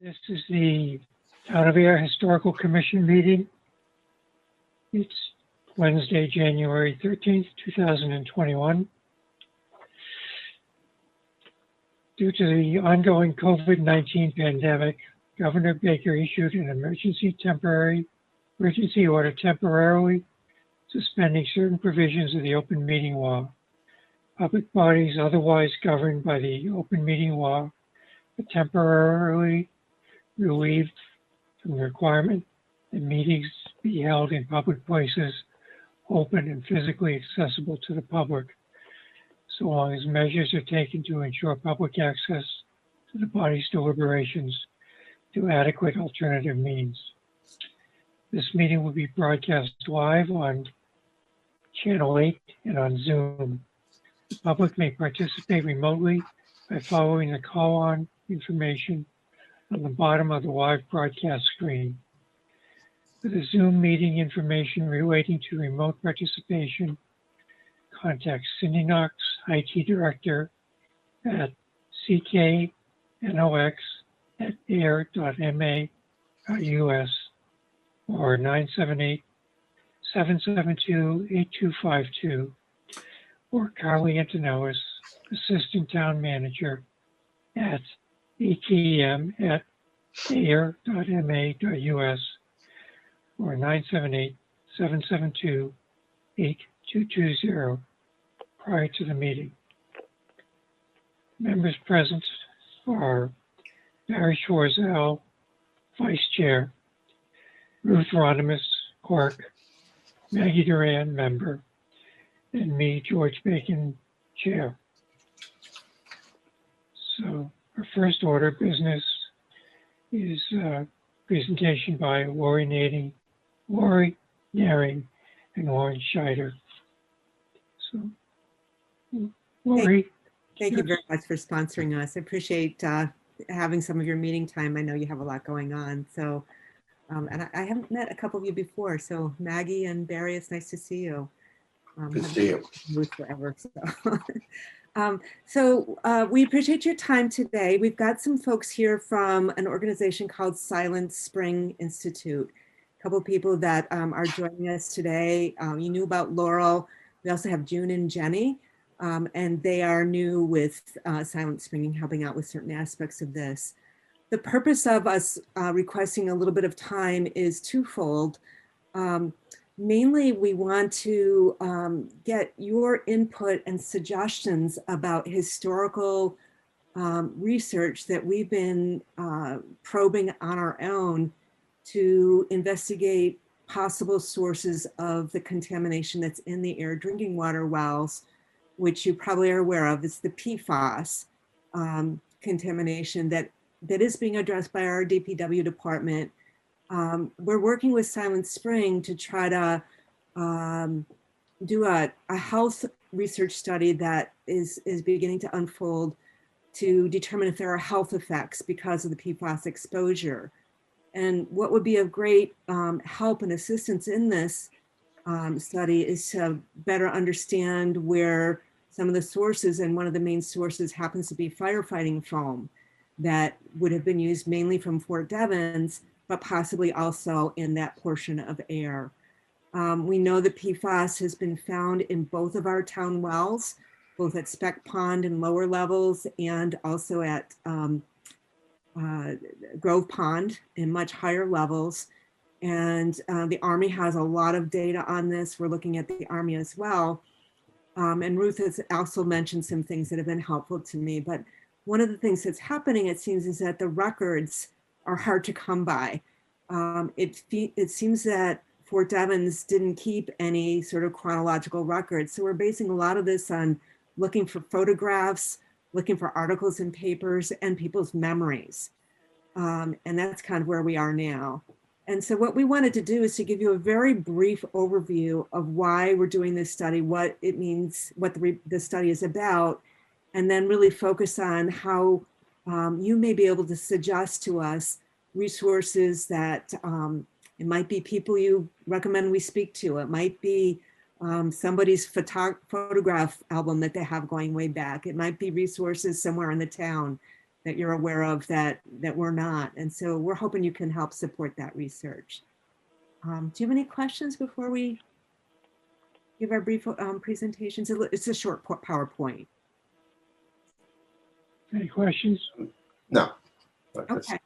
This is the Town of Ayer Historical Commission meeting. It's Wednesday, January 13th, 2021. Due to the ongoing COVID-19 pandemic, Governor Baker issued an emergency order temporarily suspending certain provisions of the open meeting law. Public bodies otherwise governed by the open meeting law are temporarily relieved from the requirement that meetings be held in public places, open and physically accessible to the public, so long as measures are taken to ensure public access to the body's deliberations through adequate alternative means. This meeting will be broadcast live on Channel 8 and on Zoom. The public may participate remotely by following the call-on information on the bottom of the live broadcast screen. For the Zoom meeting information relating to remote participation, contact Cindy Knox, IT Director at cknox@ayer.ma.us or 978-772-8252, or Carly Antonellis, Assistant Town Manager at atm@ayer.ma.us or 978-772-8220 prior to the meeting. Members present are Barry Schwarzel, Vice Chair, Ruth Ronimus, Clerk, Maggie Duran, Member, and me, George Bacon, Chair. So our first order of business is a presentation by Lori Naring, and Lauren Scheider. So, Lori. Thank you very much for sponsoring us. I appreciate having some of your meeting time. I know you have a lot going on. So, and I haven't met a couple of you before. So Maggie and Barry, it's nice to see you. Good to see you. Forever, so. We appreciate your time today. We've got some folks here from an organization called Silent Spring Institute. A couple of people that are joining us today. You knew about Laurel. We also have June and Jenny, and they are new with Silent Spring and helping out with certain aspects of this. The purpose of us requesting a little bit of time is twofold. Mainly, we want to get your input and suggestions about historical research that we've been probing on our own to investigate possible sources of the contamination that's in the Ayer drinking water wells, which you probably are aware of. It's the PFAS contamination that is being addressed by our DPW department. We're working with Silent Spring to try to do a health research study that is beginning to unfold to determine if there are health effects because of the PFAS exposure. And what would be of great help and assistance in this study is to better understand where some of the sources, and one of the main sources happens to be firefighting foam that would have been used mainly from Fort Devens, but possibly also in that portion of Ayer. We know that PFAS has been found in both of our town wells, both at Speck Pond in lower levels and also at Grove Pond in much higher levels. And the Army has a lot of data on this. We're looking at the Army as well. And Ruth has also mentioned some things that have been helpful to me. But one of the things that's happening, it seems, is that the records are hard to come by. It seems that Fort Devens didn't keep any sort of chronological records. So we're basing a lot of this on looking for photographs, looking for articles in papers, and people's memories. And that's kind of where we are now. And so what we wanted to do is to give you a very brief overview of why we're doing this study, what it means, what the study is about, and then really focus on how you may be able to suggest to us resources that it might be people you recommend we speak to. It might be somebody's photograph album that they have going way back. It might be resources somewhere in the town that you're aware of that we're not. And so we're hoping you can help support that research. Do you have any questions before we give our brief presentations? It's a short PowerPoint. Any questions? No. Okay.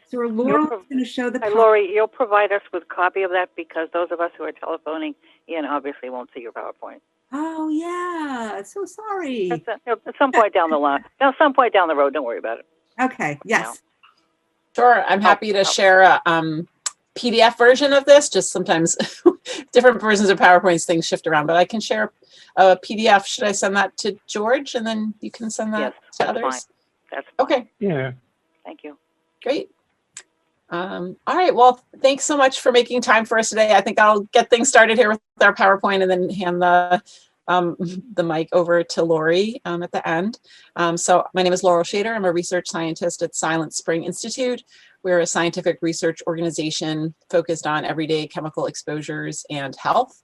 So Laurel's going to show the Hi, Lori, you'll provide us with a copy of that because those of us who are telephoning in obviously won't see your PowerPoint. Oh, yeah. So sorry. At some point down the line, some point down the road, don't worry about it. Okay. Yes. Sure. I'm happy to share a PDF version of this. Just sometimes different versions of PowerPoints, things shift around, but I can share a PDF. Should I send that to George and then you can send that to others? Fine. That's fine. Okay. Yeah. Thank you. Great. All right. Well, thanks so much for making time for us today. I think I'll get things started here with our PowerPoint and then hand the mic over to Lori at the end. So my name is Laurel Shader. I'm a research scientist at Silent Spring Institute. We're a scientific research organization focused on everyday chemical exposures and health.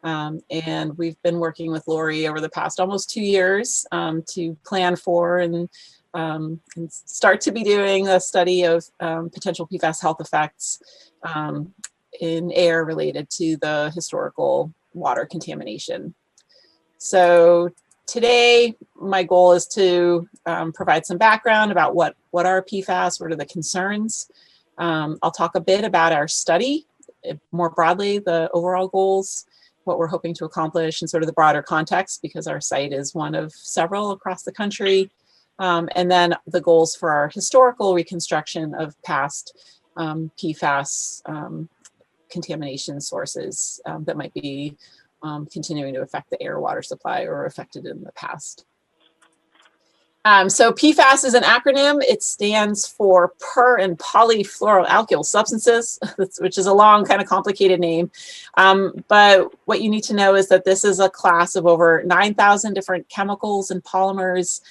And we've been working with Lori over the past almost 2 years to plan for and start to be doing a study of potential PFAS health effects in air related to the historical water contamination. So today, my goal is to provide some background about what are PFAS, what are the concerns. I'll talk a bit about our study, more broadly, the overall goals, what we're hoping to accomplish, and sort of the broader context, because our site is one of several across the country. And then the goals for our historical reconstruction of past PFAS contamination sources that might be continuing to affect the air water supply or affected in the past. So PFAS is an acronym. It stands for per and polyfluoroalkyl substances, which is a long, kind of complicated name. But what you need to know is that this is a class of over 9,000 different chemicals and polymers.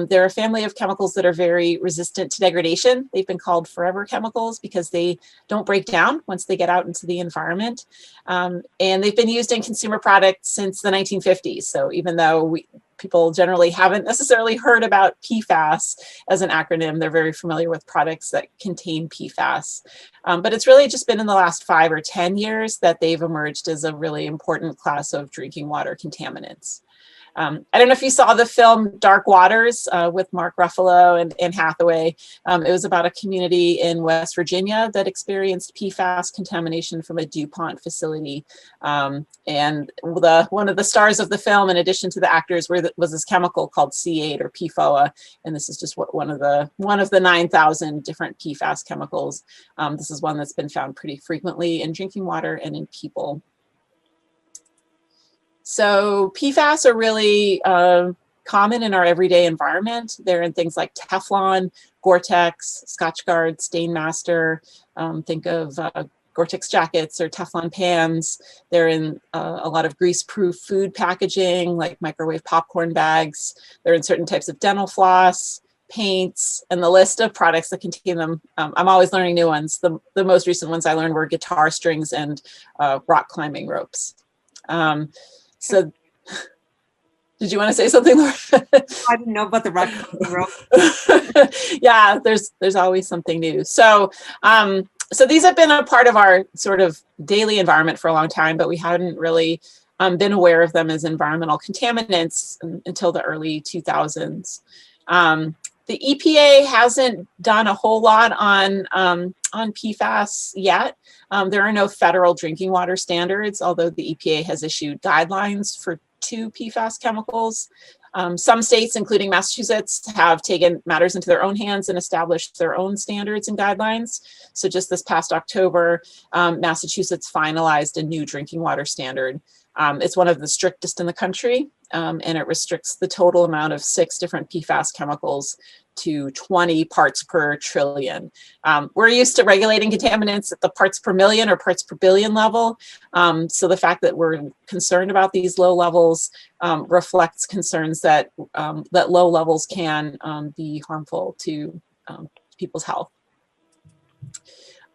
They're a family of chemicals that are very resistant to degradation. They've been called forever chemicals because they don't break down once they get out into the environment. And they've been used in consumer products since the 1950s. So even though people generally haven't necessarily heard about PFAS as an acronym, they're very familiar with products that contain PFAS. But it's really just been in the last 5 or 10 years that they've emerged as a really important class of drinking water contaminants. I don't know if you saw the film Dark Waters with Mark Ruffalo and Anne Hathaway. It was about a community in West Virginia that experienced PFAS contamination from a DuPont facility. And one of the stars of the film, in addition to the actors, was this chemical called C8 or PFOA. And this is just one of the 9,000 different PFAS chemicals. This is one that's been found pretty frequently in drinking water and in people. So PFAS are really common in our everyday environment. They're in things like Teflon, Gore-Tex, Scotchgard, Stainmaster. Think of Gore-Tex jackets or Teflon pans. They're in a lot of grease-proof food packaging, like microwave popcorn bags. They're in certain types of dental floss, paints, and the list of products that contain them. I'm always learning new ones. The most recent ones I learned were guitar strings and rock climbing ropes. So, did you want to say something, Laura? I didn't know about the rock climbing rope. Yeah, there's always something new. So, so these have been a part of our sort of daily environment for a long time, but we hadn't really been aware of them as environmental contaminants until the early 2000s. The EPA hasn't done a whole lot on PFAS yet. There are no federal drinking water standards, although the EPA has issued guidelines for 2 PFAS chemicals. Some states, including Massachusetts, have taken matters into their own hands and established their own standards and guidelines. So just this past October, Massachusetts finalized a new drinking water standard. It's one of the strictest in the country, and it restricts the total amount of 6 different PFAS chemicals to 20 parts per trillion. We're used to regulating contaminants at the parts per million or parts per billion level. So the fact that we're concerned about these low levels reflects concerns that low levels can be harmful to people's health.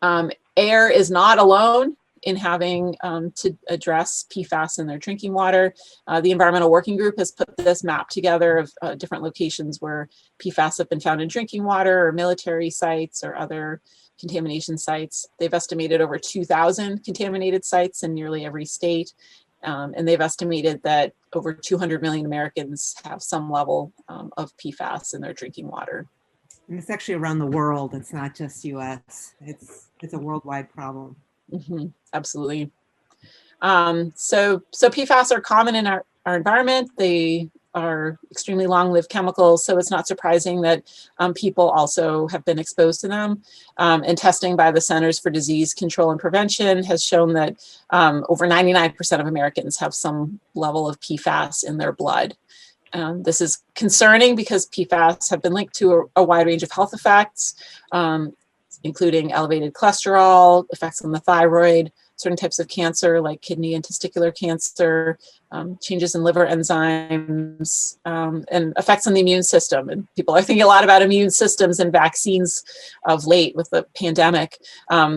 Ayer is not alone in having to address PFAS in their drinking water. The Environmental Working Group has put this map together of different locations where PFAS have been found in drinking water or military sites or other contamination sites. They've estimated over 2,000 contaminated sites in nearly every state. And they've estimated that over 200 million Americans have some level of PFAS in their drinking water. And it's actually around the world. It's not just US. It's a worldwide problem. Absolutely. So PFAS are common in our environment. They are extremely long-lived chemicals, so it's not surprising that people also have been exposed to them. And testing by the Centers for Disease Control and Prevention has shown that over 99% of Americans have some level of PFAS in their blood. This is concerning because PFAS have been linked to a wide range of health effects, including elevated cholesterol, effects on the thyroid, certain types of cancer like kidney and testicular cancer, changes in liver enzymes, and effects on the immune system. And people are thinking a lot about immune systems and vaccines of late with the pandemic.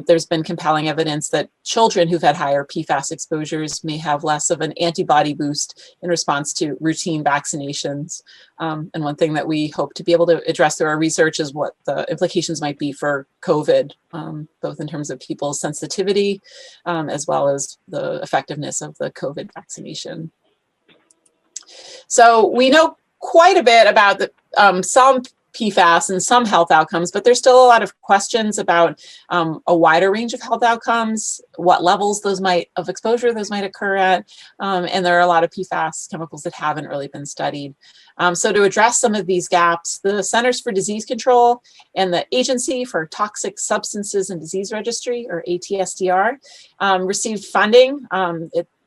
There's been compelling evidence that children who've had higher PFAS exposures may have less of an antibody boost in response to routine vaccinations. And one thing that we hope to be able to address through our research is what the implications might be for COVID, both in terms of people's sensitivity, as well as the effectiveness of the COVID vaccination. So we know quite a bit about some PFAS and some health outcomes, but there's still a lot of questions about a wider range of health outcomes, what levels of exposure those might occur at, and there are a lot of PFAS chemicals that haven't really been studied. So to address some of these gaps, the Centers for Disease Control and the Agency for Toxic Substances and Disease Registry, or ATSDR, received funding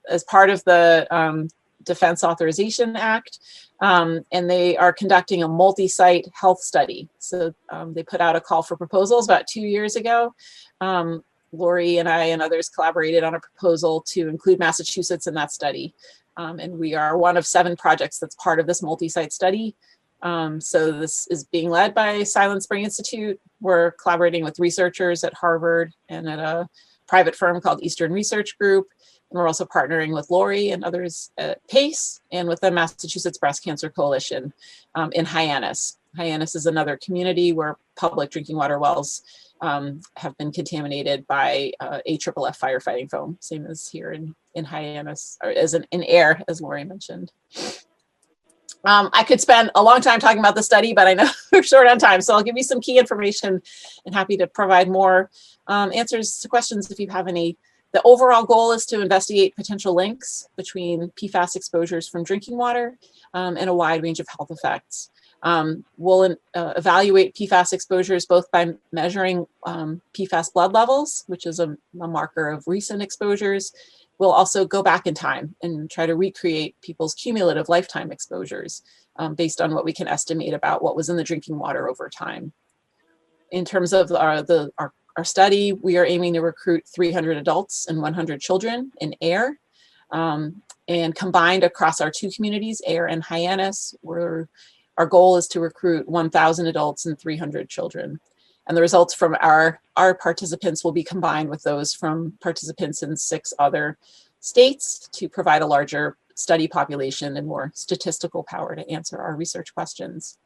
as part of the Defense Authorization Act, and they are conducting a multi-site health study. So they put out a call for proposals about 2 years ago. Lori and I and others collaborated on a proposal to include Massachusetts in that study. And we are one of 7 projects that's part of this multi-site study. So this is being led by Silent Spring Institute. We're collaborating with researchers at Harvard and at a private firm called Eastern Research Group. And we're also partnering with Lori and others at PACE and with the Massachusetts Breast Cancer Coalition in Hyannis. Hyannis is another community where public drinking water wells have been contaminated by AFFF firefighting foam, same as here in Hyannis, or as in Ayer, as Lori mentioned. I could spend a long time talking about the study, but I know we're short on time, so I'll give you some key information and happy to provide more answers to questions if you have any. The overall goal is to investigate potential links between PFAS exposures from drinking water and a wide range of health effects. We'll evaluate PFAS exposures both by measuring PFAS blood levels, which is a marker of recent exposures. We'll also go back in time and try to recreate people's cumulative lifetime exposures based on what we can estimate about what was in the drinking water over time. In terms of our study, we are aiming to recruit 300 adults and 100 children in Ayer. And combined across our 2 communities, Ayer and Hyannis, our goal is to recruit 1,000 adults and 300 children. And the results from our participants will be combined with those from participants in 6 other states to provide a larger study population and more statistical power to answer our research questions.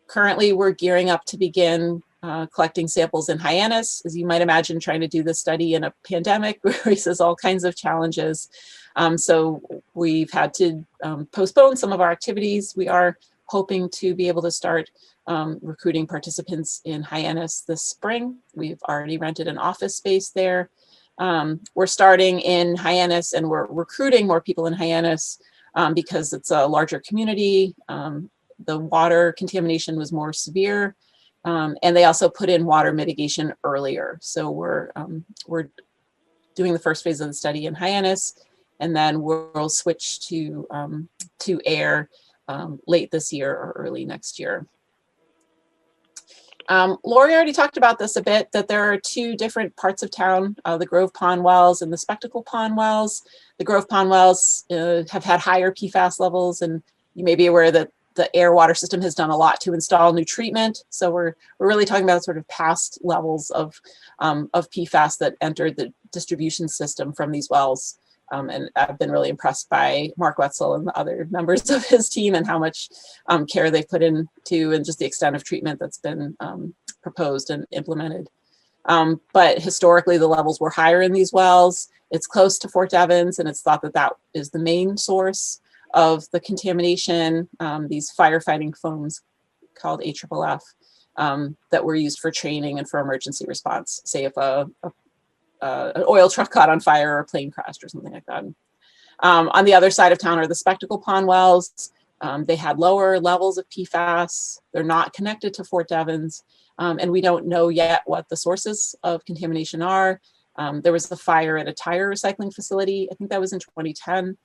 Currently, we're gearing up to begin collecting samples in Hyannis. As you might imagine, trying to do this study in a pandemic raises all kinds of challenges. So we've had to postpone some of our activities. We are hoping to be able to start recruiting participants in Hyannis this spring. We've already rented an office space there. We're starting in Hyannis and we're recruiting more people in Hyannis because it's a larger community. The water contamination was more severe. And they also put in water mitigation earlier. So we're doing the first phase of the study in Hyannis, and then we'll switch to Ayer late this year or early next year. Lori already talked about this a bit, that there are 2 different parts of town, the Grove Pond wells and the Spectacle Pond wells. The Grove Pond wells have had higher PFAS levels, and you may be aware that the Ayer water system has done a lot to install new treatment. So we're really talking about sort of past levels of PFAS that entered distribution system from these wells. And I've been really impressed by Mark Wetzel and the other members of his team and how much care they've put into and just the extent of treatment that's been proposed and implemented. But historically, the levels were higher in these wells. It's close to Fort Devens, and it's thought that that is the main source of the contamination, these firefighting foams called AFFF that were used for training and for emergency response, say if an oil truck caught on fire or a plane crashed or something like that. On the other side of town are the Spectacle Pond wells. They had lower levels of PFAS. They're not connected to Fort Devens. And we don't know yet what the sources of contamination are. There was a fire at a tire recycling facility. I think that was in 2010.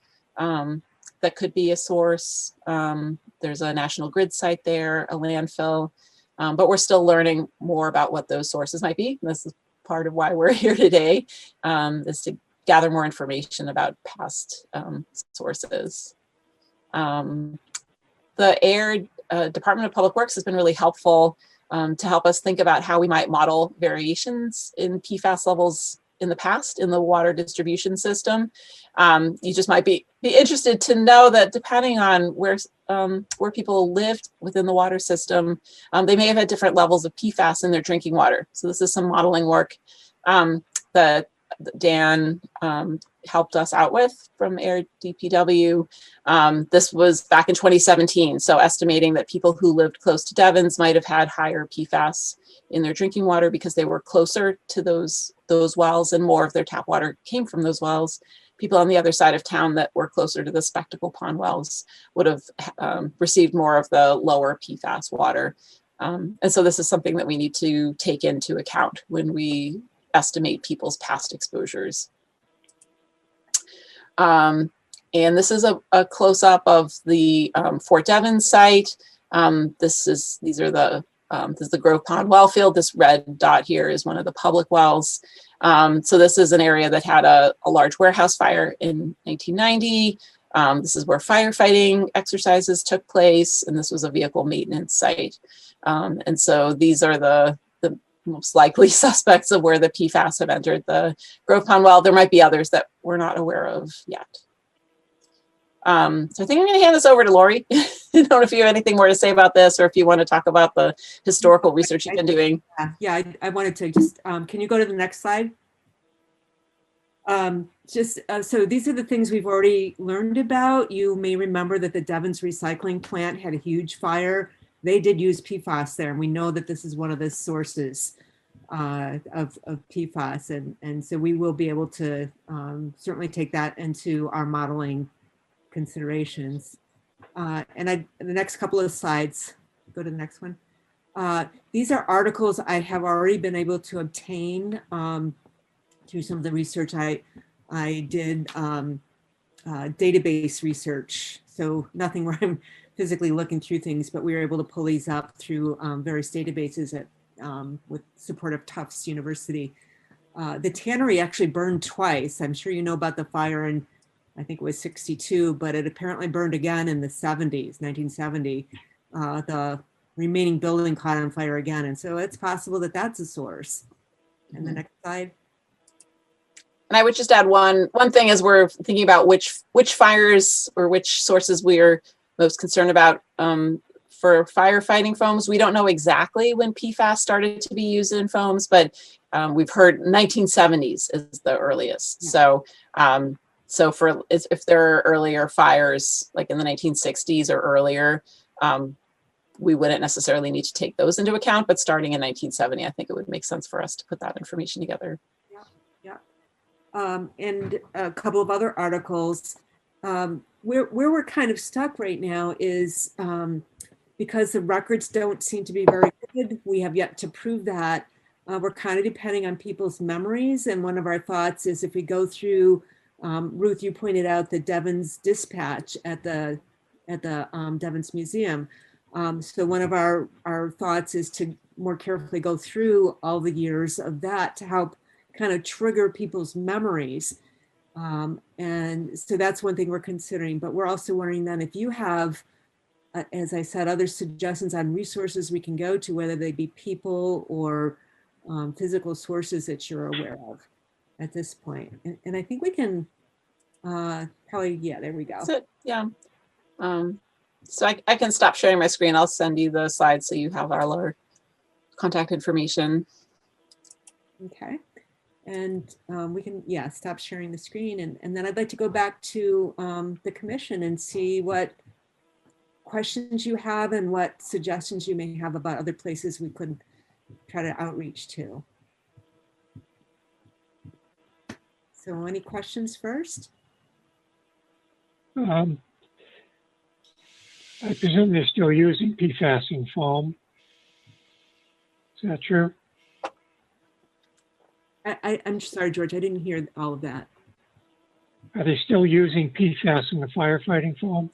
That could be a source. There's a National Grid site there, a landfill. But we're still learning more about what those sources might be. And this is part of why we're here today, is to gather more information about past sources. The Ayer Department of Public Works has been really helpful to help us think about how we might model variations in PFAS levels in the past in the water distribution system. You just might be interested to know that depending on where people lived within the water system, they may have had different levels of PFAS in their drinking water. So this is some modeling work that Dan helped us out with from Ayer DPW. This was back in 2017. So estimating that people who lived close to Devens might have had higher PFAS in their drinking water because they were closer to those wells and more of their tap water came from those wells. People on the other side of town that were closer to the Spectacle Pond wells would have received more of the lower PFAS water. And so this is something that we need to take into account when we estimate people's past exposures. And this is a close-up of the Fort Devens site. This is the Grove Pond well field. This red dot here is one of the public wells. So this is an area that had a large warehouse fire in 1990. This is where firefighting exercises took place, and this was a vehicle maintenance site. And so these are the most likely suspects of where the PFAS have entered the Grove Pond well. There might be others that we're not aware of yet. So I think I'm going to hand this over to Lori. I don't know if you have anything more to say about this or if you want to talk about the historical research you've been doing. Yeah, I wanted to just, can you go to the next slide? So these are the things we've already learned about. You may remember that the Devens recycling plant had a huge fire. They did use PFAS there, and we know that this is one of the sources of PFAS. And so we will be able to certainly take that into our modeling considerations. And the next couple of slides, go to the next one. These are articles I have already been able to obtain through some of the research I did, database research. So nothing where I'm physically looking through things, but we were able to pull these up through various databases with support of Tufts University. The tannery actually burned twice. I'm sure you know about the fire in, I think it was 62, but it apparently burned again in the 70s, 1970. The remaining building caught on fire again. And so it's possible that that's a source. And the next slide. And I would just add one thing as we're thinking about which fires or which sources we're most concerned about for firefighting foams. We don't know exactly when PFAS started to be used in foams, but we've heard 1970s is the earliest. Yeah. So if there are earlier fires, like in the 1960s or earlier, we wouldn't necessarily need to take those into account, but starting in 1970, I think it would make sense for us to put that information together. Yeah. And a couple of other articles. Where we're kind of stuck right now is because the records don't seem to be very good. We have yet to prove that. We're kind of depending on people's memories. And one of our thoughts is if we go through, Ruth, you pointed out the Devens dispatch at the Devens Museum. So one of our thoughts is to more carefully go through all the years of that to help kind of trigger people's memories. And so that's one thing we're considering, but we're also wondering then if you have, as I said, other suggestions on resources we can go to, whether they be people or physical sources that you're aware of. at this point. And I think we can probably, yeah, there we go. That's it. Yeah. So I can stop sharing my screen. I'll send you the slides so you have all our contact information. Okay. And we can, yeah, stop sharing the screen. And then I'd like to go back to the commission and see what questions you have and what suggestions you may have about other places we could try to outreach to. So any questions first? I presume they're still using PFAS in foam. Is that true? I'm sorry, George, I didn't hear all of that. Are they still using PFAS in the firefighting foam?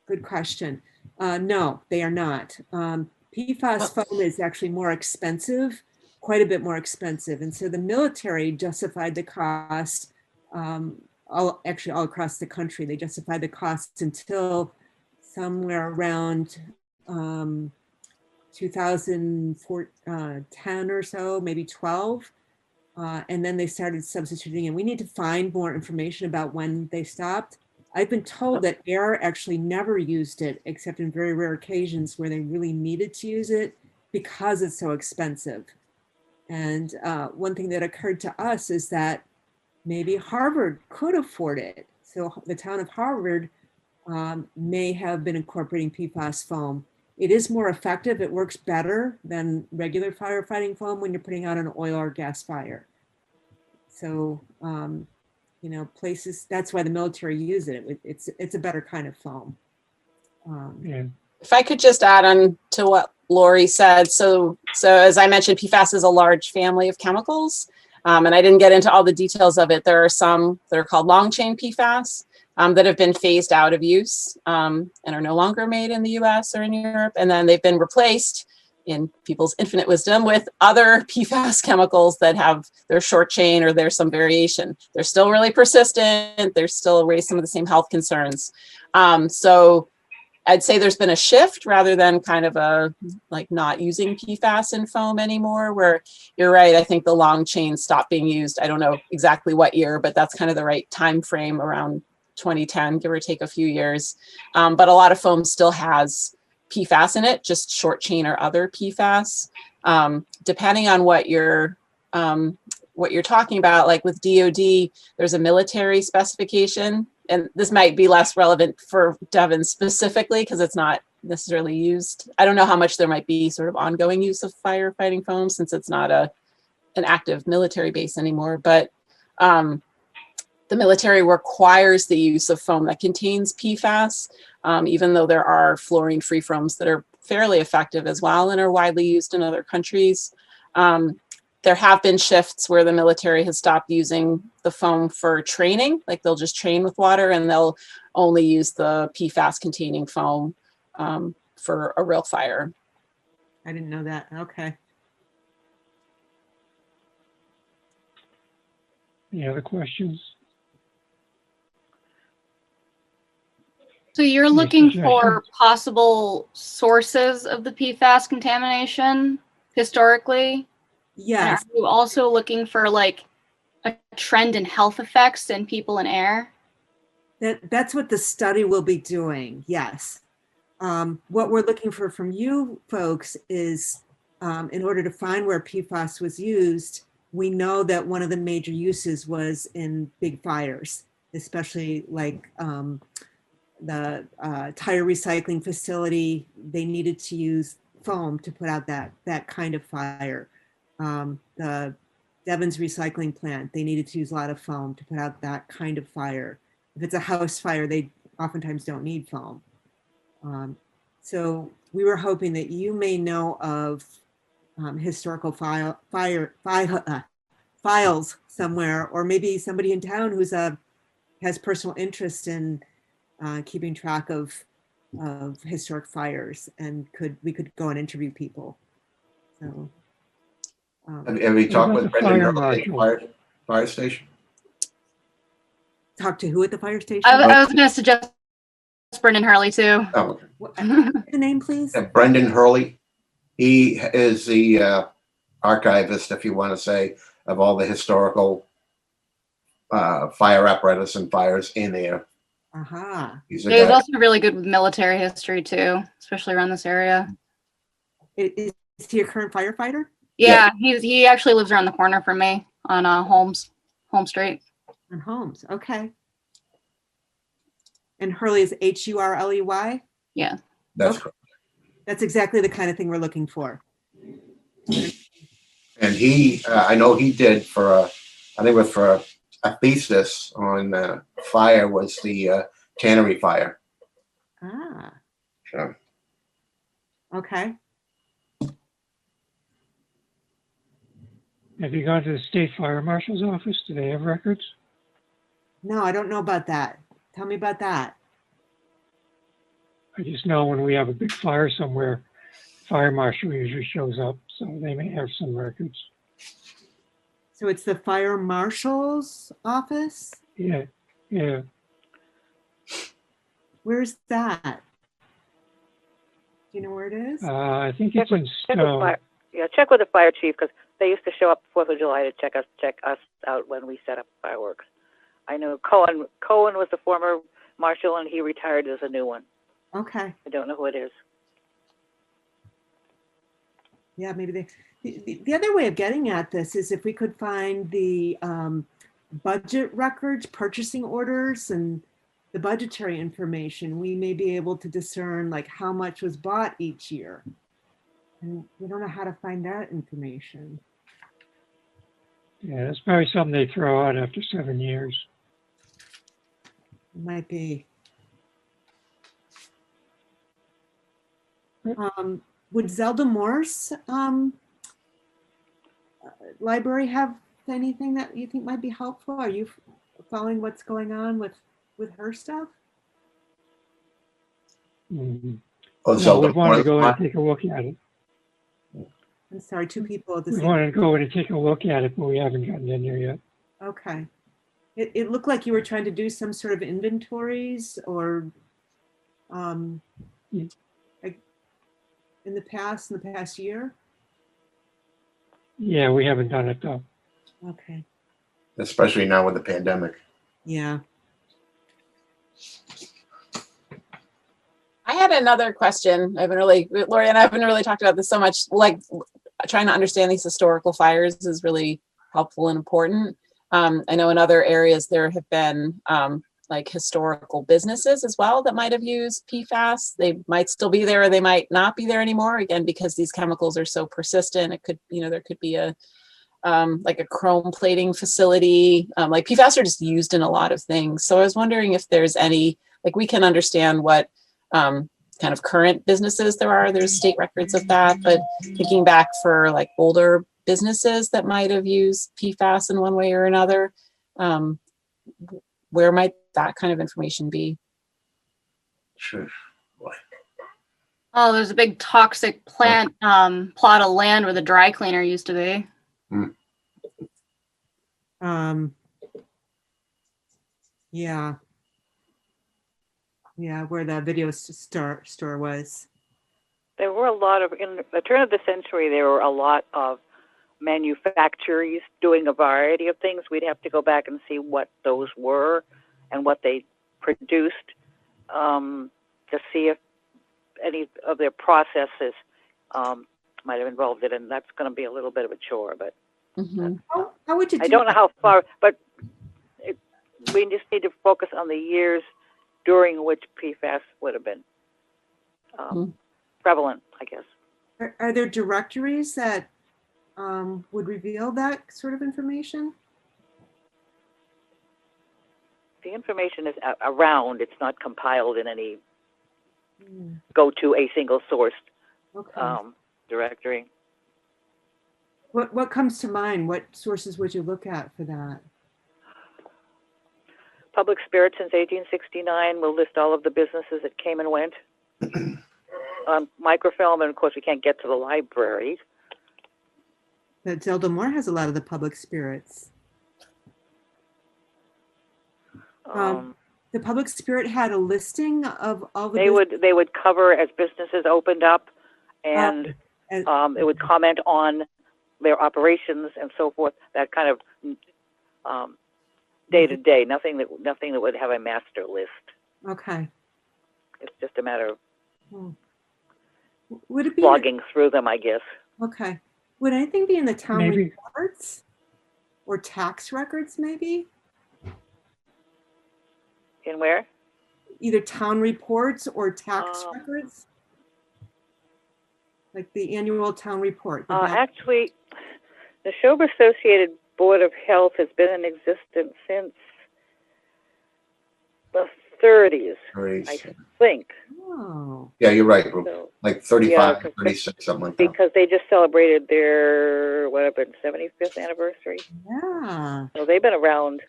Good question. No, they are not. PFAS foam is actually more expensive, quite a bit more expensive. And so the military justified the cost, actually all across the country, they justified the costs until somewhere around 2010 or so, maybe 12. And then they started substituting, and we need to find more information about when they stopped. I've been told that Ayer actually never used it except in very rare occasions where they really needed to use it because it's so expensive. And one thing that occurred to us is that maybe Harvard could afford it. So the town of Harvard may have been incorporating PFAS foam. It is more effective. It works better than regular firefighting foam when you're putting out an oil or gas fire. So, you know, places, that's why the military use it. It's a better kind of foam. Yeah. If I could just add on to what Lori said. So as I mentioned, PFAS is a large family of chemicals. And I didn't get into all the details of it. There are some that are called long chain PFAS that have been phased out of use and are no longer made in the US or in Europe. And then they've been replaced in people's infinite wisdom with other PFAS chemicals that have their short chain or there's some variation. They're still really persistent. They're still raise some of the same health concerns. So I'd say there's been a shift rather than kind of a like not using PFAS in foam anymore, where you're right. I think the long chain stopped being used. I don't know exactly what year, but that's kind of the right time frame, around 2010, give or take a few years. But a lot of foam still has PFAS in it, just short chain or other PFAS. Depending on what you're talking about, like with DoD, there's a military specification, and this might be less relevant for Devon specifically because it's not necessarily used. I don't know how much there might be sort of ongoing use of firefighting foam since it's not an active military base anymore, but the military requires the use of foam that contains PFAS, even though there are fluorine-free foams that are fairly effective as well and are widely used in other countries. There have been shifts where the military has stopped using the foam for training, like they'll just train with water and they'll only use the PFAS-containing foam for a real fire. I didn't know that. Okay. Any other questions? So you're Any looking for suggestions? possible sources of the PFAS contamination historically? And Yes. are you also looking for like a trend in health effects in people and air? That's what the study will be doing. Yes. What we're looking for from you folks is in order to find where PFAS was used, we know that one of the major uses was in big fires, especially like the tire recycling facility. They needed to use foam to put out that kind of fire. The Devon's recycling plant, they needed to use a lot of foam to put out that kind of fire. If it's a house fire, they oftentimes don't need foam. So we were hoping that you may know of historical files somewhere, or maybe somebody in town who's has personal interest in keeping track of historic fires, and we could go and interview people. So. Have we talked about with the Brendan fire Hurley at the marshal? fire station? Talk to who at the fire station? I was going to suggest Brendan Hurley too. Oh, okay. What, the name, please? Brendan Hurley. He is the archivist, if you want to say, of all the historical fire apparatus and fires in there. Aha. He's a Yeah, he's guy. also really good with military history too, especially around this area. Is he a current firefighter? Yeah, he actually lives around the corner from me on Home Street. On Holmes. Okay. And Hurley is Hurley? Yeah. That's Okay. correct. That's exactly the kind of thing we're looking for. And he, I know he did I think it was for a thesis on fire was the tannery fire. Ah, So, okay. Have you gone to the state fire marshal's office? Do they have records? No, I don't know about that. Tell me about that. I just know when we have a big fire somewhere, fire marshal usually shows up, so they may have some records. So it's the fire marshal's office? Yeah, yeah. Where's that? Do you know where it is? I think it's in Check with Stone. fire. Yeah, check with the fire chief because they used to show up 4th of July to check us out when we set up fireworks. I know Cohen was the former marshal and he retired as a new one. Okay. I don't know who it is. Yeah, maybe the other way of getting at this is if we could find the budget records, purchasing orders, and the budgetary information, we may be able to discern like how much was bought each year. And we don't know how to find that information. Yeah, that's probably something they throw out after 7 years. It might be. Would Zelda Morse library have anything that you think might be helpful? Are you following what's going on with her stuff? Mhm. oh, No, so we the wanted to go in one- and take a look at it. I'm sorry, two people at the We same. wanted to go in and take a look at it, but we haven't gotten in there yet. Okay. It looked like you were trying to do some sort of inventories or Yeah. like in the past year. Yeah, we haven't done it though. Okay. especially now with the pandemic. Yeah. I had another question. Lori and I haven't really talked about this so much. Like trying to understand these historical fires is really helpful and important. I know in other areas there have been like historical businesses as well that might have used PFAS. They might still be there or they might not be there anymore. Again, because these chemicals are so persistent, it could, there could be a like a chrome plating facility. Like PFAS are just used in a lot of things. So I was wondering if there's any, like we can understand what kind of current businesses there are. There's state records of that, but thinking back for like older businesses that might have used PFAS in one way or another, where might that kind of information be? Sure. Oh, there's a big toxic plot of land where the dry cleaner used to be. Yeah. Yeah, where the video store was. There were a lot of, in the turn of the century, there were a lot of manufacturers doing a variety of things. We'd have to go back and see what those were and what they produced to see if any of their processes might have involved it. And that's going to be a little bit of a chore, but How would you do I don't know that? how far, but we just need to focus on the years during which PFAS would have been prevalent, I guess. Are there directories that would reveal that sort of information? The information is around. It's not compiled in any go to a single source Okay. directory. What comes to mind? What sources would you look at for that? Public Spirit since 1869 will list all of the businesses that came and went. Microfilm, and of course we can't get to the libraries. But Zelda Moore has a lot of the public spirits. The public spirit had a listing of all the. They would cover as businesses opened up, and it would comment on their operations and so forth. That kind of day to day. Nothing that would have a master list. Okay. It's just a matter of Hmm. Would it be logging through them, I guess. okay? Would anything be in the town Maybe. reports or tax records? Maybe In where? either town reports or tax Um, records, like the annual town report. the back- Actually, the Neshoba Associated Board of Health has been in existence since the 30s, I think. Oh, Yeah, you're right, Ruth. Oh. So, Like 35, Yeah, 36, something like that. because they just celebrated their 75th anniversary. yeah. So they've been around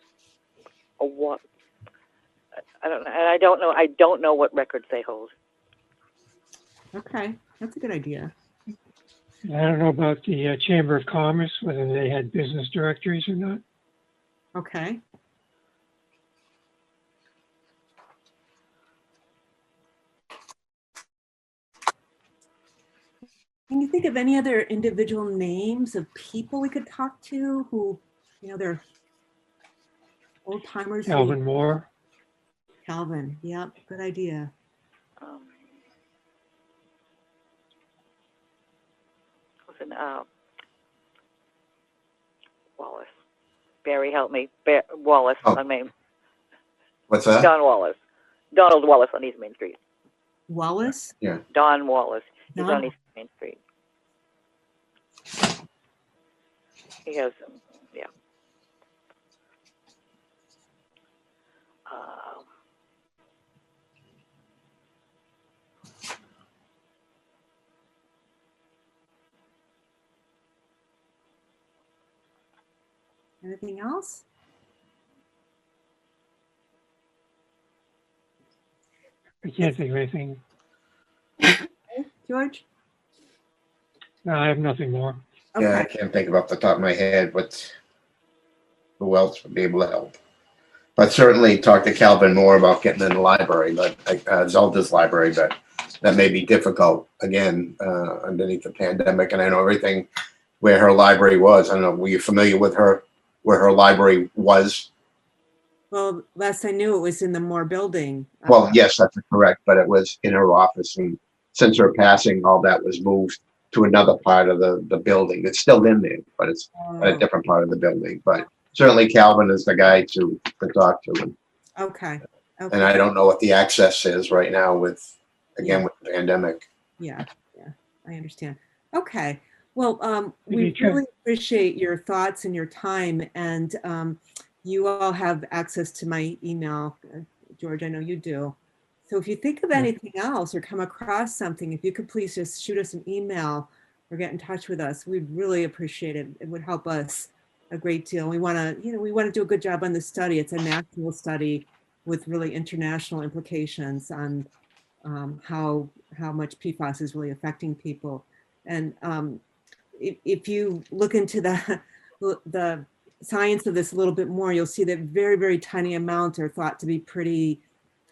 a while. I don't know, and I don't know what records they hold. Okay, that's a good idea. I don't know about the Chamber of Commerce, whether they had business directories or not. Okay. Can you think of any other individual names of people we could talk to who, they're old timers? Calvin Moore. Calvin, yep, good idea. Listen, Wallace. Barry, help me. Wallace Oh. on Main. What's that? Don Wallace. Donald Wallace on East Main Street. Wallace? Don Wallace. He's Don. on East Main Street. He has, yeah. Anything else? I can't think of anything. George? No, I have nothing more. Yeah, I Okay. can't think of off the top of my head, but who else would be able to help? But certainly talk to Calvin more about getting in the library, but Zelda's library, but that may be difficult again underneath the pandemic. And I know everything where her library was. I don't know, were you familiar with where her library was? Well, last I knew it was in the Moore building. Well, yes, that's correct, but it was in her office. And since her passing, all that was moved to another part of the building. It's still in there, but it's a different part of the building. But certainly Calvin is the guy to talk to. Okay. And I don't know what the access is right now with the pandemic. Yeah, I understand. Okay. Well, we Maybe try- really appreciate your thoughts and your time, and you all have access to my email, George. I know you do. So if you think of anything else or come across something, if you could please just shoot us an email or get in touch with us, we'd really appreciate it. It would help us a great deal. We want to do a good job on the study. It's a national study with really international implications on how much PFAS is really affecting people. And if you look into the science of this a little bit more, you'll see that very, very tiny amounts are thought to be pretty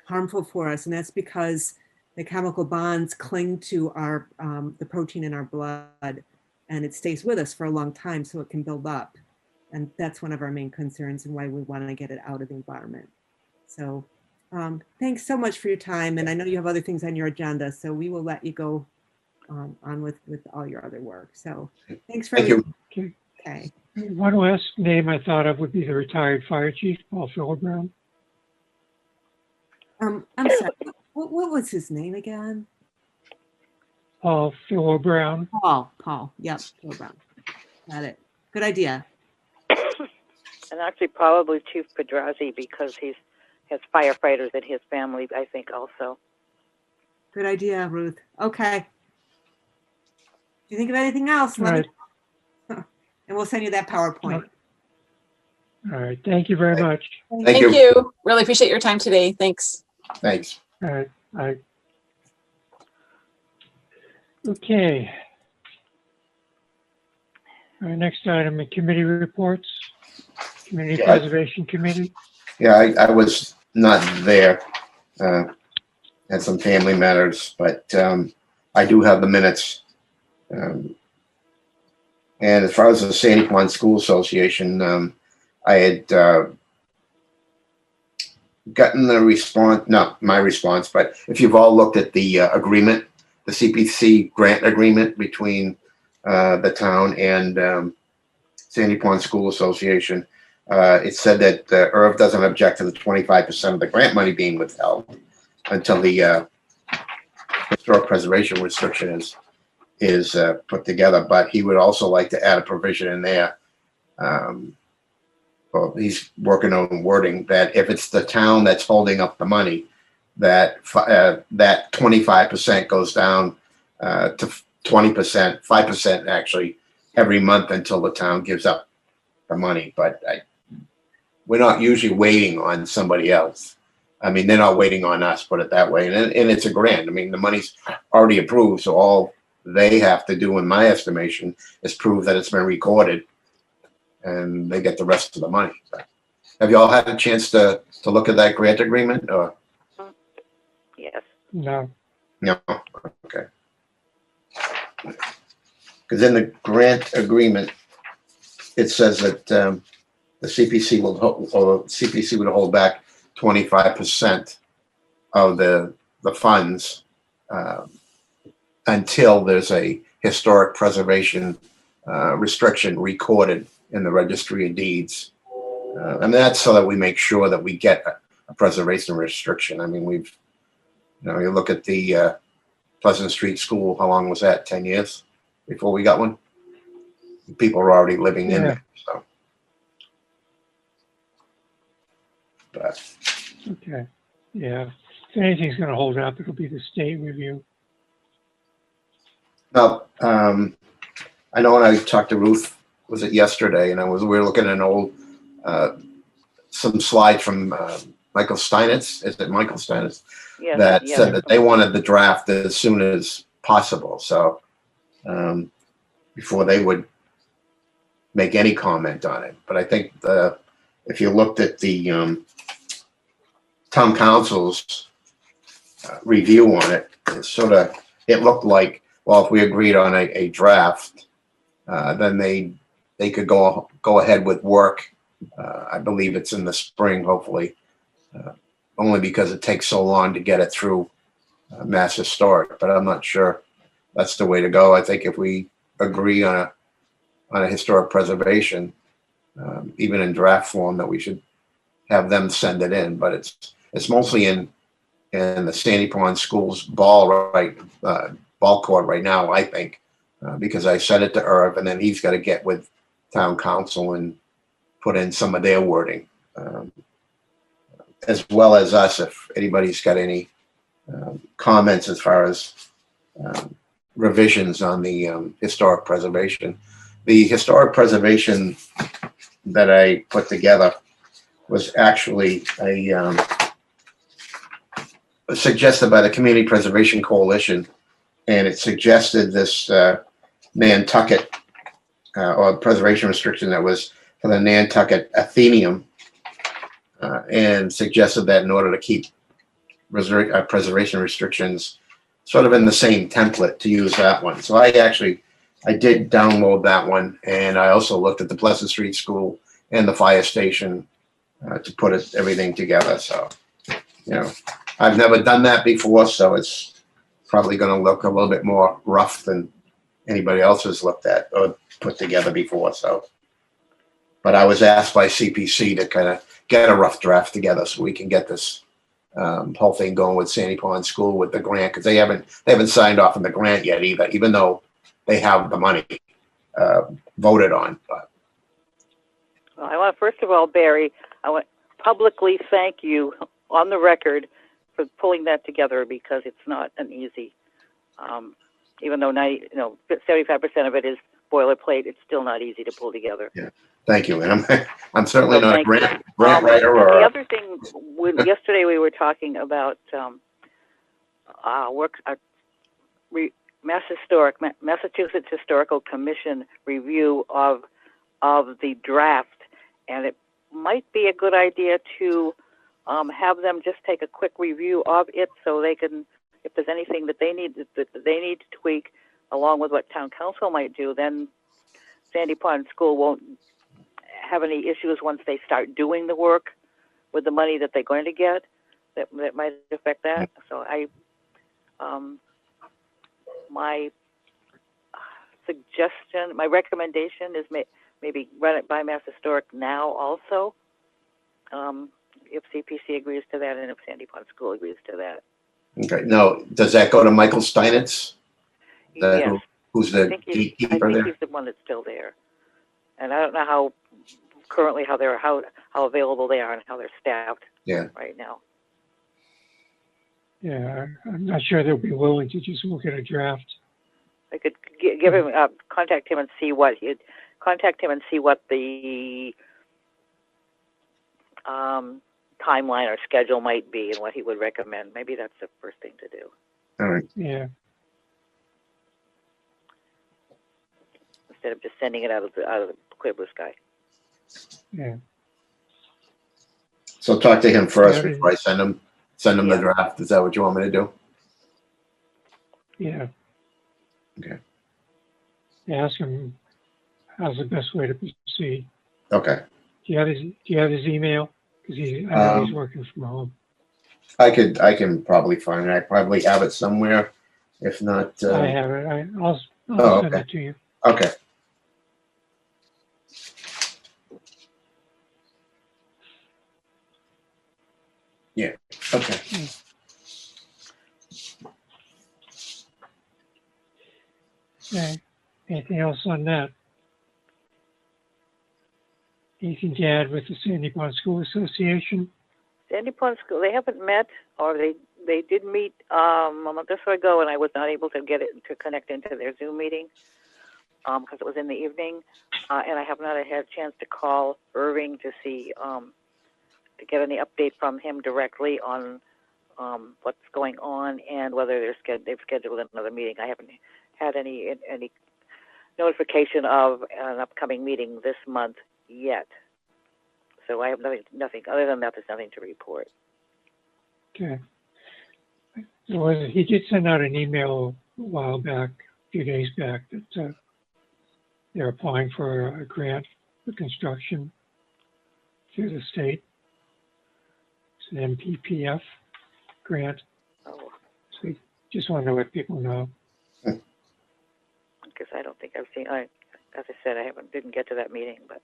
harmful for us. And that's because the chemical bonds cling to the protein in our blood, and it stays with us for a long time, so it can build up. And that's one of our main concerns and why we want to get it out of the environment. So thanks so much for your time. And I know you have other things on your agenda, so we will let you go on with all your other work. So thanks for Thank you. Okay. Okay. One last name I thought of would be the retired fire chief, Paul Philibrown. I'm sorry. What was his name again? Paul Philibrown. Paul. Yep. Paul Brown. Got it. Good idea. And actually probably Chief Pedrazi, because he has firefighters in his family, I think, also. Good idea, Ruth. Okay. If you think of anything else, let me know. And we'll send you that PowerPoint. All right. Thank you very much. Thank you. you. Really appreciate your time today. Thanks. Thanks. All right. All right. Okay. Our next item, committee reports. Community Yeah. Preservation Committee. Yeah, I was not there. Had some family matters, but I do have the minutes. And as far as the Sandy Pond School Association, I had gotten the response, not my response, but if you've all looked at the agreement, the CPC grant agreement between the town and Sandy Pond School Association, it said that IRV doesn't object to the 25% of the grant money being withheld until the historic preservation restriction is put together. But he would also like to add a provision in there. Well, he's working on wording that if it's the town that's holding up the money, that that 25% goes down to 20%, 5% actually, every month until the town gives up the money. But we're not usually waiting on somebody else. I mean, they're not waiting on us, put it that way. And it's a grant. I mean, the money's already approved, so all they have to do, in my estimation, is prove that it's been recorded, and they get the rest of the money. So, have you all had a chance to look at that grant agreement? Or Yes. No. no? Okay. Because in the grant agreement, it says that the CPC would hold back 25% of the funds until there's a historic preservation restriction recorded in the registry of deeds. And that's so that we make sure that we get a preservation restriction. I mean, you look at the Pleasant Street School, how long was that? 10 years before we got one? People are already living in there, so. But, Okay. Yeah. If anything's going to hold up, it'll be the state review. now, I know when I talked to Ruth, was it yesterday, and we were looking at an old, some slides from Michael Steinitz, is it Michael Steinitz? Yes. That yes. said that they wanted the draft as soon as possible. So before they would make any comment on it. But I think if you looked at the town council's review on it, it looked like, well, if we agreed on a draft, then they could go ahead with work. I believe it's in the spring, hopefully. Only because it takes so long to get it through Mass Historic, but I'm not sure that's the way to go. I think if we agree on a historic preservation, even in draft form, that we should have them send it in. But it's mostly in the Sandy Pond Schools ball court right now, I think, because I sent it to Irv, and then he's got to get with town council and put in some of their wording. As well as us, if anybody's got any comments as far as revisions on the historic preservation. The historic preservation that I put together was actually suggested by the Community Preservation Coalition, and it suggested this Nantucket or preservation restriction that was for the Nantucket Athenaeum. And suggested that in order to keep preservation restrictions sort of in the same template, to use that one. So I did download that one, and I also looked at the Pleasant Street School and the fire station to put everything together. So, I've never done that before, so it's probably going to look a little bit more rough than anybody else has looked at or put together before. So, but I was asked by CPC to kind of get a rough draft together so we can get this whole thing going with Sandy Pond School with the grant, because they haven't signed off on the grant yet either, even though they have the money voted on. But Well, I want, first of all, Barry, I want to publicly thank you on the record for pulling that together, because it's not an easy, even though 75% of it is boilerplate, it's still not easy to pull together. yeah, thank you. And I'm certainly not a grant you. writer. And or the other thing, yesterday we were talking about Massachusetts Historical Commission review of the draft, and it might be a good idea to have them just take a quick review of it, so they can, if there's anything that they need to tweak, along with what town council might do, then Sandy Pond School won't have any issues once they start doing the work. with the money that they're going to get, that might affect that. So my suggestion, my recommendation is maybe run it by Mass Historic now also, if CPC agrees to that and if Sandy Pond School agrees to that. Okay. Now, does that go to Michael Steinitz? Yes. Who's I the think gatekeeper there? he's the one that's still there. And I don't know how available they are and how they're staffed right now. Yeah, I'm not sure they'll be willing to just look at a draft. I could give him contact him and see what the timeline or schedule might be and what he would recommend. Maybe that's the first thing to do. All right. Yeah. Instead of just sending it out of the clear blue sky. Yeah. So talk to him first Yeah, before I send him the draft. Is that what you want me to do? Yeah. Okay. Ask him how's the best way to proceed. Okay. Do you have his email? Because I know he's working from home. I can probably find it. I probably have it somewhere. If not, I have it. I'll send okay. it to you. Okay. Yeah. Okay. Okay. Anything else on that? Anything to add with the Sandy Pond School Association? Sandy Pond School, they haven't met, or they did meet a month or so ago, and I was not able to get it to connect into their Zoom meeting because it was in the evening, and I have not had a chance to call Irving to see to get any update from him directly on what's going on and whether they've scheduled another meeting. I haven't had any notification of an upcoming meeting this month yet. So I have nothing other than that. There's nothing to report. Okay. He did send out an email a while back, a few days back, that they're applying for a grant for construction through the state. It's an MPPF grant. Oh, So we just want to let people know. because I don't think I've seen. As I said, didn't get to that meeting, but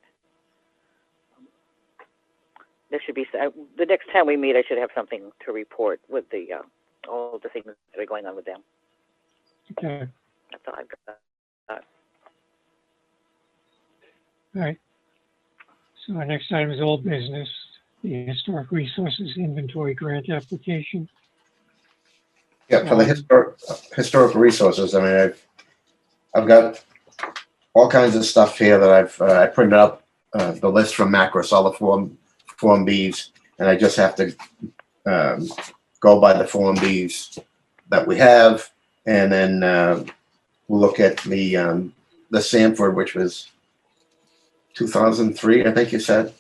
there should be the next time we meet. I should have something to report with the all the things that are going on with them. Okay. That's all I've got. All right. So our next item is old business, the Historic Resources Inventory Grant application. Yeah, for the historical resources. I mean, I've got all kinds of stuff here that I printed up the list from Macros, all the Form Bs, and I just have to go by the Form Bs that we have, and then we'll look at the Sanford, which was 2003, I think you said,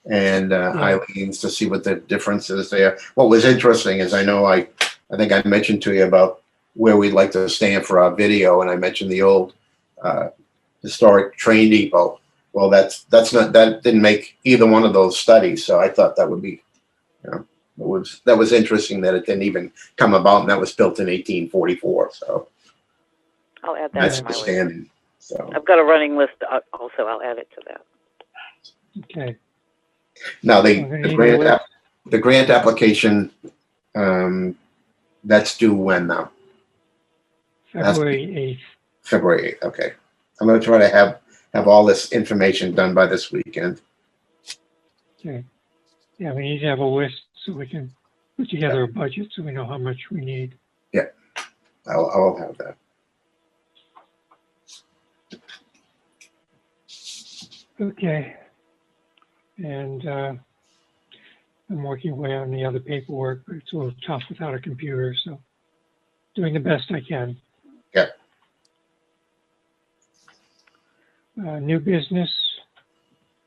and Eileen's to see what the difference is there. What was interesting is I think I mentioned to you about where we'd like to stand for our video, and I mentioned the old historic train depot. Well, that didn't make either one of those studies, so I thought that would be, that was interesting that it didn't even come about, and that was built in 1844. So I'll add that that's to my the list. standing. So I've got a running list also. I'll add it to that. Okay. now the grant application, that's due when now? February 8th. February 8th. Okay. I'm going to try to have all this information done by this weekend. Okay. Yeah, we need to have a list so we can put together a budget so we know how much we need. Yeah, I'll have that. Okay. And I'm working away on the other paperwork, but it's a little tough without a computer, so doing the best I can. Yeah. New business.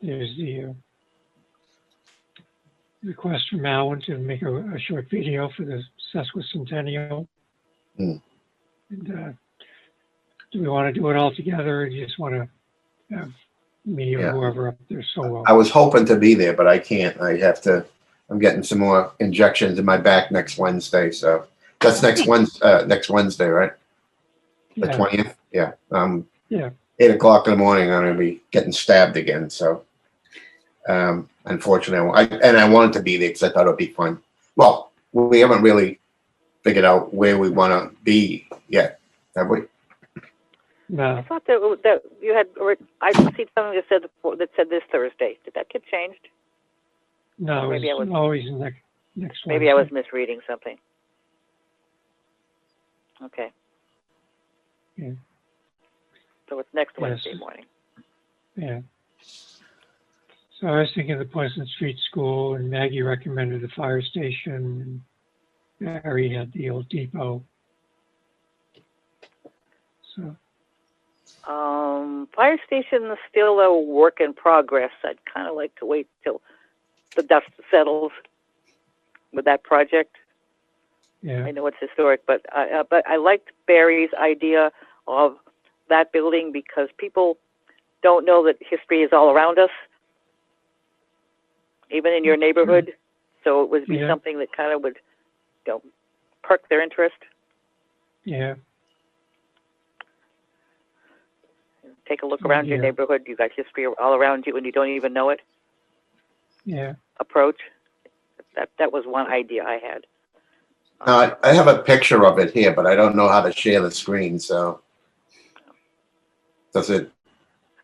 There's the request from Alan to make a short video for the sesquicentennial. Mm. And do we want to do it all together, or do you just want to have me or whoever up there solo? I was hoping to be there, but I can't. I have to I'm getting some more injections in my back next Wednesday. So that's next Wednesday, right? The Yeah, 20th. Yeah. yeah, 8 o'clock in the morning, I'm gonna be getting stabbed again. So, unfortunately, I wanted to be there because I thought it'd be fun. Well, we haven't really figured out where we want to be yet, have we? I no, thought that you had. I see something that said this Thursday. Did that get changed? no, Maybe I it's was- always next one. Maybe I was misreading something. Okay. Yeah. So it's next Yes. Wednesday morning. Yeah. So I was thinking the Pleasant Street School, and Maggie recommended the fire station, and Barry had the old depot. So, Fire station is still a work in progress. I'd kind of like to wait till the dust settles with that project. yeah, I know it's historic, but I liked Barry's idea of that building because people don't know that history is all around us, even in your neighborhood. So it would be Yeah. something that kind of would, perk their interest. yeah, Take a look around your Yeah. neighborhood. You got history all around you, and you don't even know it. yeah. Approach. That was one idea I had. I have a picture of it here, but I don't know how to share the screen. So, does it?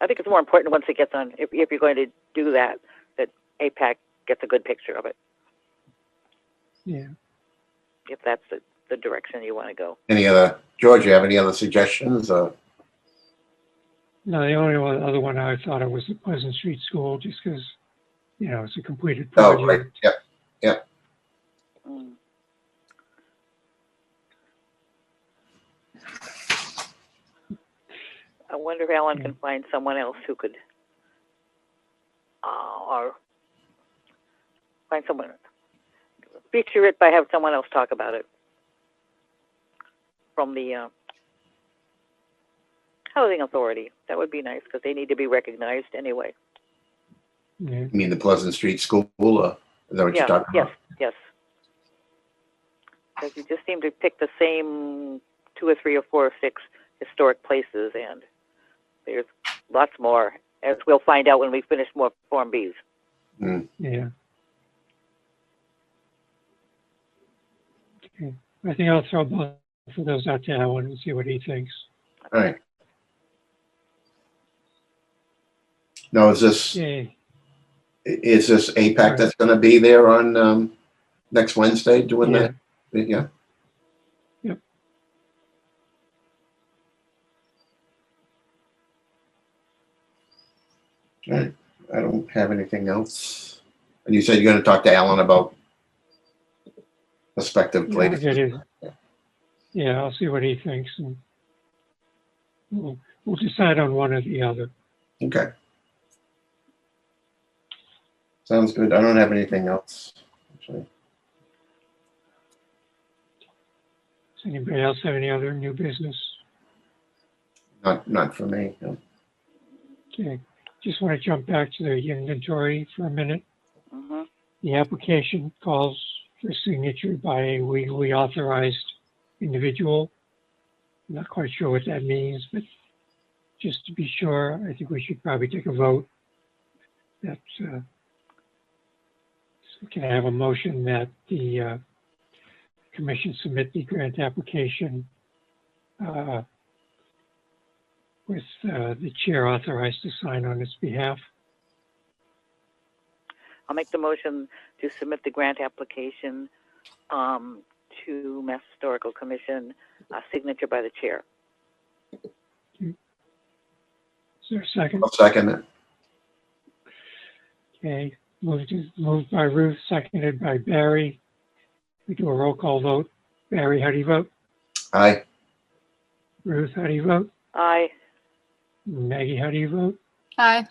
I think it's more important once it gets on. If you're going to do that, that APAC gets a good picture of it. Yeah. If that's the direction you want to go. George, you have any other suggestions? No, the only other one I thought of was the Pleasant Street School, just because, it's a completed Oh, project. right. Yep. Mm. I wonder if Alan can find someone else who could, or find someone, feature it by have someone else talk about it from the housing authority. That would be nice because they need to be recognized anyway. Yeah. You mean the Pleasant Street School? Or is that what you're talking about? Yes. Because you just seem to pick the same 2 or 3 or 4 or 6 historic places, and there's lots more, as we'll find out when we finish more Form Bs. Yeah. Okay. I think I'll throw both of those out to Alan and see what he thinks. All right. Now, is this Okay. APAC that's going to be there on next Wednesday doing Yeah. that? Yeah. Yep. All right. I don't have anything else. And you said you're going to talk to Alan about prospective Yeah, I'll places. get it. Yeah, I'll see what he thinks, and we'll decide on one or the other. Okay. Sounds good. I don't have anything else. Actually. Does anybody else have any other new business? Not for me. No. Okay. Just want to jump back to the inventory for a minute. Mm-hmm. The application calls for signature by a legally authorized individual. I'm not quite sure what that means, but just to be sure, I think we should probably take a vote. That so can I have a motion that the commission submit the grant application with the chair authorized to sign on its behalf? I'll make the motion to submit the grant application to Mass Historical Commission, signature by the chair. Is there a second? I'll second it. Okay, moved by Ruth, seconded by Barry. We do a roll call vote. Barry, how do you vote? Aye. Ruth, how do you vote? Aye. Maggie, how do you vote? Aye.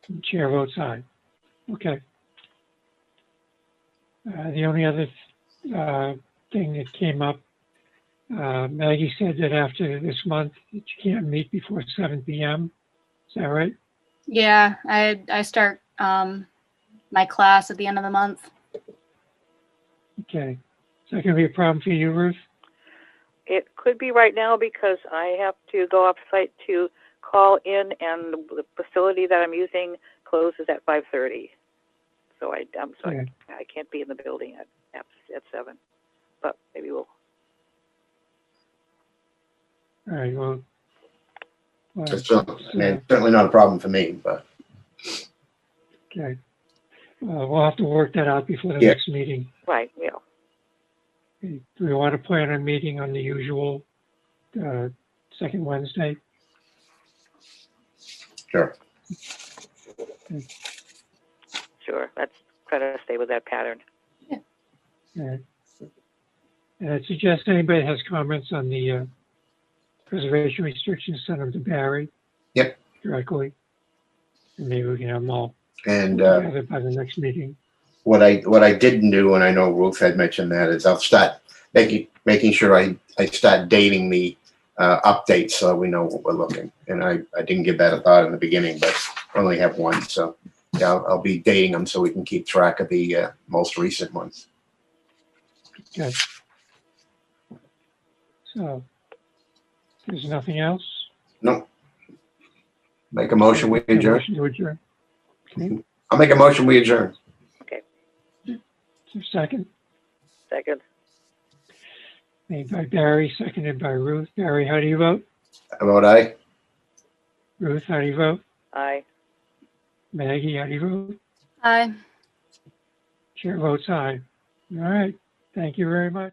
And chair votes aye. Okay. The only other thing that came up, Maggie said that after this month, that you can't meet before 7 p.m. Is that right? Yeah, I start my class at the end of the month. Okay. Is that going to be a problem for you, Ruth? It could be right now because I have to go off site to call in, and the facility that I'm using closes at 5:30. So Okay. I can't be in the building at 7. But maybe we'll. All right. Well, It's certainly not a problem for me, but okay. We'll have to work that out before the Yeah. next meeting. Right. Yeah. Okay. Do we want to plan a meeting on the usual second Wednesday? sure. Sure. Let's try to stay with that pattern. All right. And I suggest anybody has comments on the preservation restrictions, send them to Barry. Yep. Directly. And maybe we can have them all And together by the next meeting. what I didn't do, and I know Ruth had mentioned that, is I'll start making sure I start dating the updates so we know what we're looking. And I didn't give that a thought in the beginning, but I only have one, so yeah, I'll be dating them so we can keep track of the most recent ones. Okay. So, there's nothing else? No. Make a motion, we adjourn. Motion to adjourn. Okay. I'll make a motion, we adjourn. Is there a second? Second. Made by Barry, seconded by Ruth. Barry, how do you vote? How about aye? Ruth, how do you vote? Aye. Maggie, how do you vote? Aye. Chair votes aye. All right. Thank you very much.